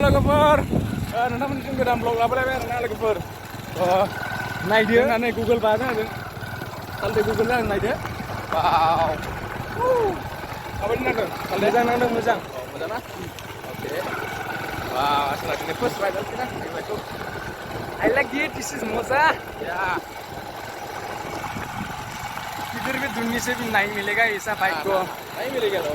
लोगोफोर नोंथांमोननिसिम गोदान ब्लग लाबोलायबाय आरोना लोगोफोर नायदो होननानै गुगोल बाजों होदों सालथे गुगोल जों नायदो वाव माबायदि नांदों मोजां नांदों मोजां मोजां ना okay wow asal first ride kita I like it this is मजा या किधर भी दुनिया से भी नहीं मिलेगा ऐसा बाइक को नहीं मिलेगा लो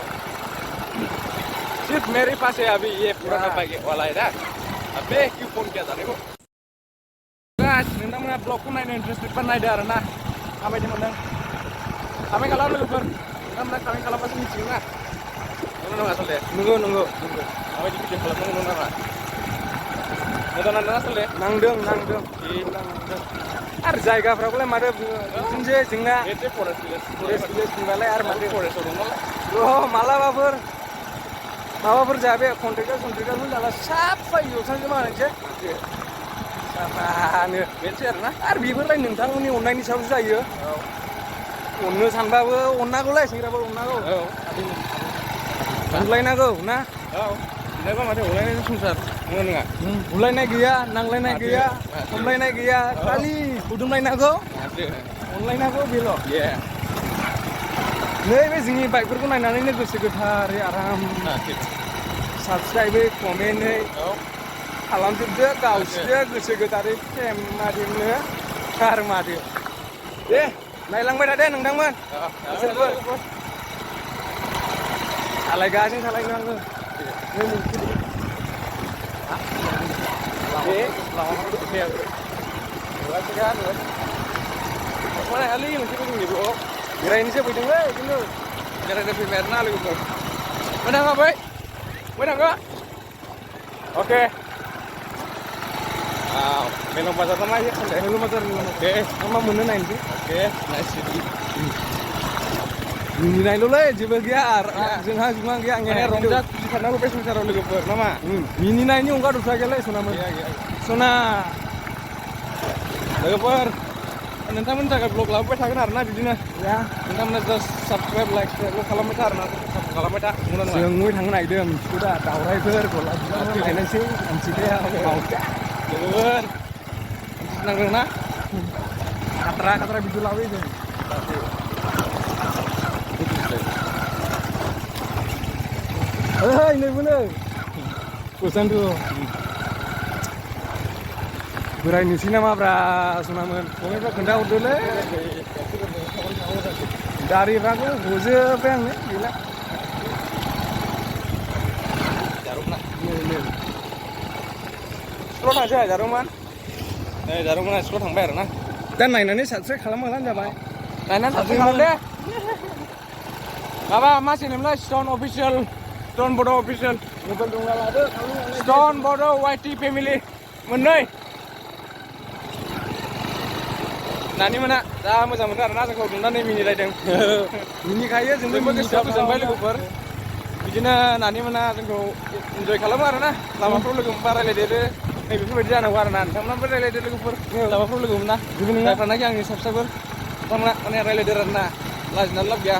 सिर्फ मेरे पास है अभी ये पुराना बाइक वाला है ना अबे क्यों फोन किया था देखो guys नोंथांमोना ब्लगखौ नायनो इन्ट्रेस्टेड बा नायदो आरोना माबायदि मोनदों कमेन्ट खालाम लोगोफोर नोंथांमोना कमेन्ट खालामबासो मिथिगोन ना नंगौ नङा आसलथे नंगौ माबायदि भिडिअ खालामनांगौ नामा मोजां नांदों आसलथे नांदों आरो जायगाफ्राखौलाय माथो बिदिनोसै जोंना फरेस्ट भिलेज बुंबालाय आरो माथो फरेस्टआव दं नालाय माबाफोर जाबे कन्ट्रेक्टार जाला साफा एवस्रांजोबा होनोसै साफानो बेनोसै आरोना आरो बेफोरलाय नोंथांमोननि अननायनि सायावसो जायो अननो सानबाबो अननांगौलाय सेंग्राफोर अननांगौ अनलायनांगौ ना बिनाबा माथो अनलायनायनि संसार नंगौ नङा बुलायनाय गैया नांलायनाय गैया खमलायनाय गैया खालि खुदुमलायनांगौ अनलायनांगौ बेल' नैबे जोंनि बाइकफोरखौ नायनानैनो गोसो गोथारै आराम साबस्क्राइबै कमेन्टै खालामजोबदो गावसिदो गोसो गोथारै फ्रेम मारिनो कार मादो दे नायलांबाय था दे नोंथांमोन बिसोरबो सालायगासिनो सालायनांगौ mana kali masih belum nih bro kirain sih begini weh gitu gara-gara primerna gitu mana nggak boy mana nggak oke wow minum pasar sama aja minum pasar oke sama mana nanti oke nice ini naik dulu ya coba giar jangan cuma giar nggak ronjak karena gue pesen cara lebih ber nama ini naiknya enggak dosa gila sona sona लोगोफोर नोंथांमोननि थाखाय blog लाबोबाय थागोन आरोना बिदिनो नोंथांमोना just subscribe like खालामबाय था आरोना सापर्ट खालामबाय था जों नुबाय थांनो नागिरदों मिथिगौ दा दावरायफोर गलाब फैलायनोसै मिथिखाया लोगोफोर नांदों ना खाथ्रा भिडिअ लाबोयो जों ओइ नैबोनो कुइसन बोरायनोसै नामाब्रा सनामोन कमेन्टफ्राव खोन्थाहरदोलै दारिफ्राखौ हजोब्बाय आंनो गैला स्कुलाव थांसै जारौमोन नै जारौमोना स्कुलाव थांबाय आरोना दा नायनानै साबस्क्राइब खालामबानो जाबाय नायनानै साबस्क्राइब खालाम दे माबा मा चेनेलमोनलाय स्टन अफिसियेल स्टन बड' अफिसियेल मबाइल दंना लादो स्टन बड' वाइटि फेमिलि मोननै नानि मोना जा मोजां मोनदों आरोना जोंखौ नुनानै मिनिलायदों मिनिखायो जोंबो गोसोआ गोजोनबाय लोगोफोर बिदिनो नानि मोना जोंखौ इन्जय खालामो आरोना लामाफ्राव लोगो मोनबा रायलायदेरो नै बेफोरबायदि जानांगौ आरोना नोंथांमोनाबो रायलायदो लोगोफोर लामाफ्राव लोगो मोना जायफ्रानाखि आंनि साबस्क्राइबार नोंथांमोना माने रायलायदेर आरोना लाजिनानै लाब गैया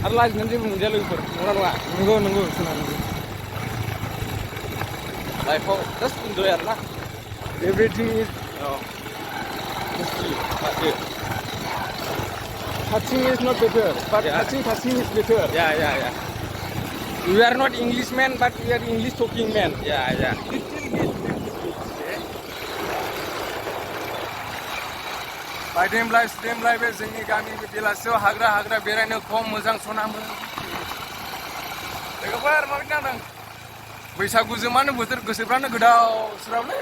आरो लाजिनानै जेबो मोनजाया लोगोफोर नंगौना नङा नंगौ सोना नंगौ लाइफआव जास्ट इन्जय आरोना everything is touching is not better, but touching is better. Yeah. We are not Englishman, but we are English talking man. Yeah. Stream live जोंनि गामि बेलासियाव हाग्रा बेरायनो खम मोजां सनामोन लोगोफोर माबायदि नांदों बैसागु जोमानो बोथोर गोसोफ्रानो गोदाव सोरावलै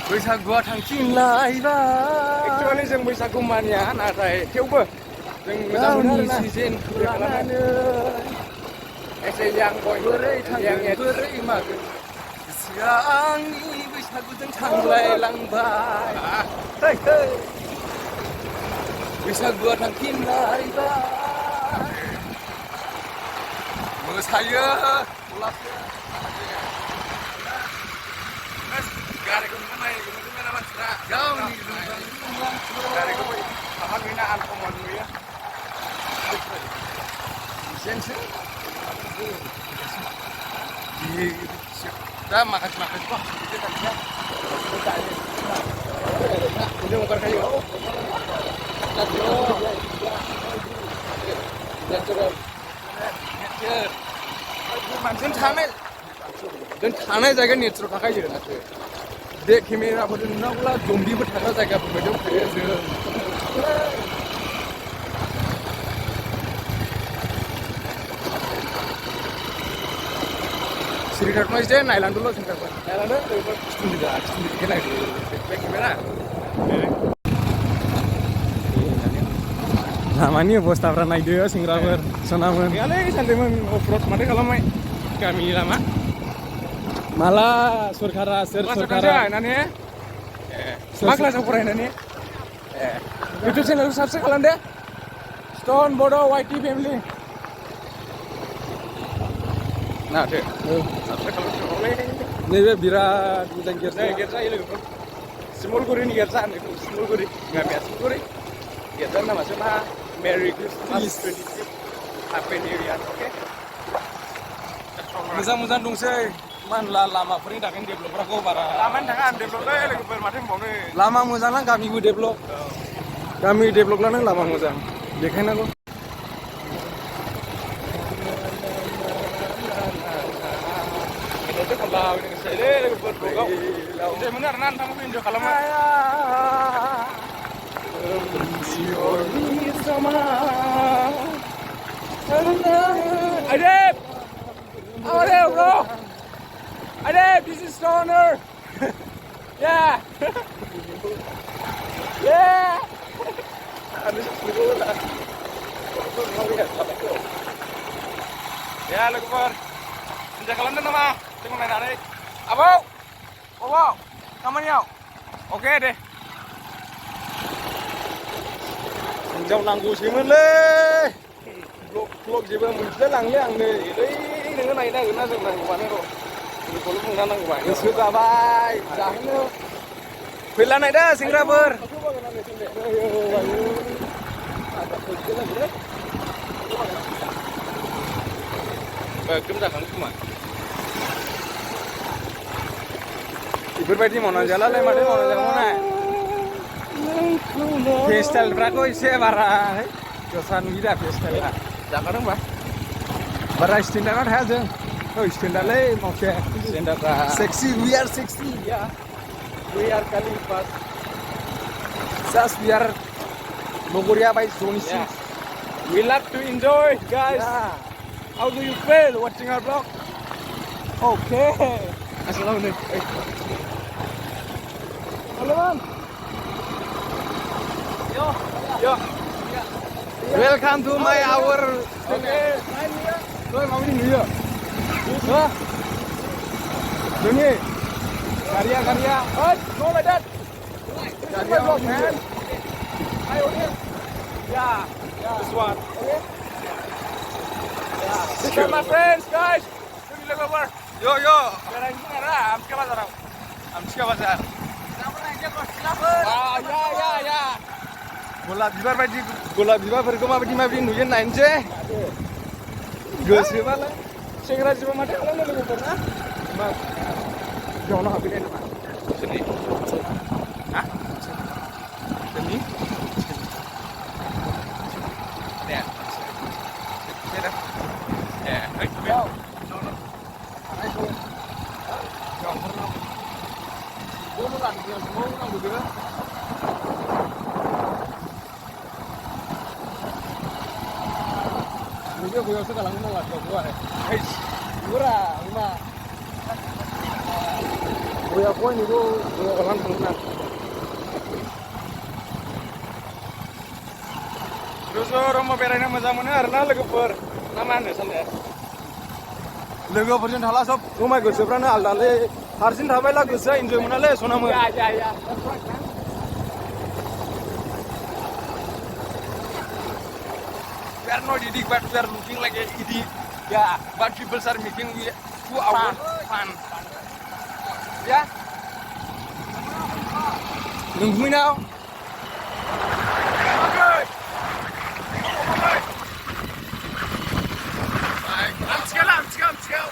बैसागुआ थांफिनलायबाय एक्चुअलि जों बैसागु मानिया नाथाय थेवबो जों मोजां मोनो सिजोनखौ लानानै एसे यां बय बोरै मागोन गोसोआ आंनि बैसागुजों थांलायलांबाय बैसागुआ थांफिनलायबाय मोसायो गारिखौ नुनाय मानसिफ्रा गावनि गारिखौ हाबा आनकमन नुयो बिसोरनोसै Dah makasih kok. Ini mau kayu. जों थानाय जायगा नेचाराव थाखायो नाथाय बे केमेराफोरजों नुनांगौला जम्बिफोर थाग्रा जायगाफोरबायदियाव थायो जों सिरि थाथ'नाय जे नायलांदोल' सेंग्राफोर नायलांदो ओरैबो खिथुनिखौ नायदो बे केमेरा लामानि अबस्थाफ्रा नायदो सेंग्राफोर सनामोन गैयालै सानदोंमोन अफरड माथो खालामबाय गामिनि लामा माला सरकारा सोर सरकारा नायनानै मा क्लासाव फरायनानै इउटुब चेनेलखौ साबस्क्राइब खालामदो स्टन बड' वाइटि फेमिलि नाथो साबस्क्राइब खालामदोंलै नैबे बिराद मोजां गिर्जायो लोगोफोर सिमलगुरिनि गिर्जा होननायखौ सिमलगुरि गामिया सिमलगुरि गिर्जानि नामासो मा मेरि क्रिसमास 25 हेपि निउ इयार अके मोजां दंसै मानला लामाफोरनि थाखाय डेभेलपफोरखौ बारा लामानि थाखाय डेभेलपलै लोगोफोर माथो होनबावनो लामा मोजां ना गामिबो डेभेलप गामि डेभेलप लानो लामा मोजां देखायनांगौ मेथाइसो खनलाबायनो गोसो जायोलै लोगोफोर ब्लगाव इन्जय मोनो आरोना नोंथांमोनखौ इन्जय खालामो Adib! How are you, bro? Adib, this is Stoner. Yeah. Yeah. Ya, logoper. Enjoy खालामदों नामा? जों नायनानै. Abau. Abau. Kamaniयाव. Oke deh. हिन्जाव नांगौसैमोनलै ब्लग जेबो मोनथिलाय लांलै आंनो नोङो नायनो नांगोन ना जों नांगौबानो र' बेखौल' बुंना नांगौबा गोसो जाबाय जाहोनो फैला नायदा सेंग्राफोर गोम जाखाङो खोमा बेफोरबायदि मावनानै जालालाय माथो मावनानै जागौमोन फेस्टाइलफ्राखौ एसे बारा दस्रा नुयोदा फेस्टाइला जाखादों होनबा बारा स्टेन्डार्डआव थाया जों स्टेन्डार्डलै मावसे स्टेन्डार्डआ सेक्सि वी आर सेक्सि या वी आर कालिं पास जास्ट वी आर Nogoria by Zone 6 we love to enjoy guys how do you feel watching our vlog okay assalamualaikum halo man Yo. Welcome to my hour. Okay. Tôi mau đi nữa. Đó. Doni. Karya. Oh, no like that. Karya vlog man. Hi audience. Yeah. This one. Okay. Yeah. These are my friends, guys. Look over. Yo. I'm Ska Bazar. Ya. गलाब बिबारफोरखौ माबायदि नुयो नायनोसै गोसोबालाय सेंग्रा जिबा माथो खालामनो लोगोफोर ना मा बेयावनो हाबफैनाय नामा सोरनि हा सोरनि दे Video gue usah kalang ngomong lagi gue, hei, murah, rumah. Gue ini gue kalang ngomong. Terus orang mau berani macam mana? Karena legoper, nama anda sana. Legoper jen halah sob, rumah gue seberana alda le, harsin thabai lah gue saya enjoy mana le, sona mana. Ya. We are not idiot, but we are looking like an idiot. Yeah, but people are making we 2 hours fun. Yeah. Nungguin now. Okay. I'm scared.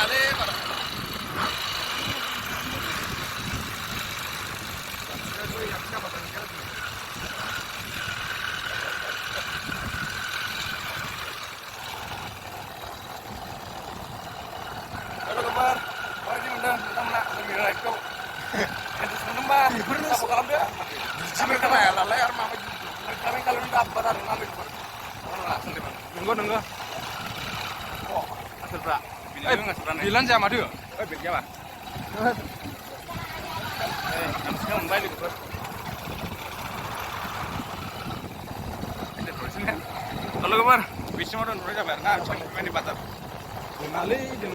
Halo kabar, pagi undang kita menang lagi kau. Itu sebenarnya apa kalau dia? Sampai kena ya, layar mah. Kami kalau udah badan ngambil. Nunggu. Oh, asal berak. Bilang sama dia. Bilang apa? Sekarang balik bos. Halo kabar, bisa mau nonton berapa? Nah, cuma ini batal.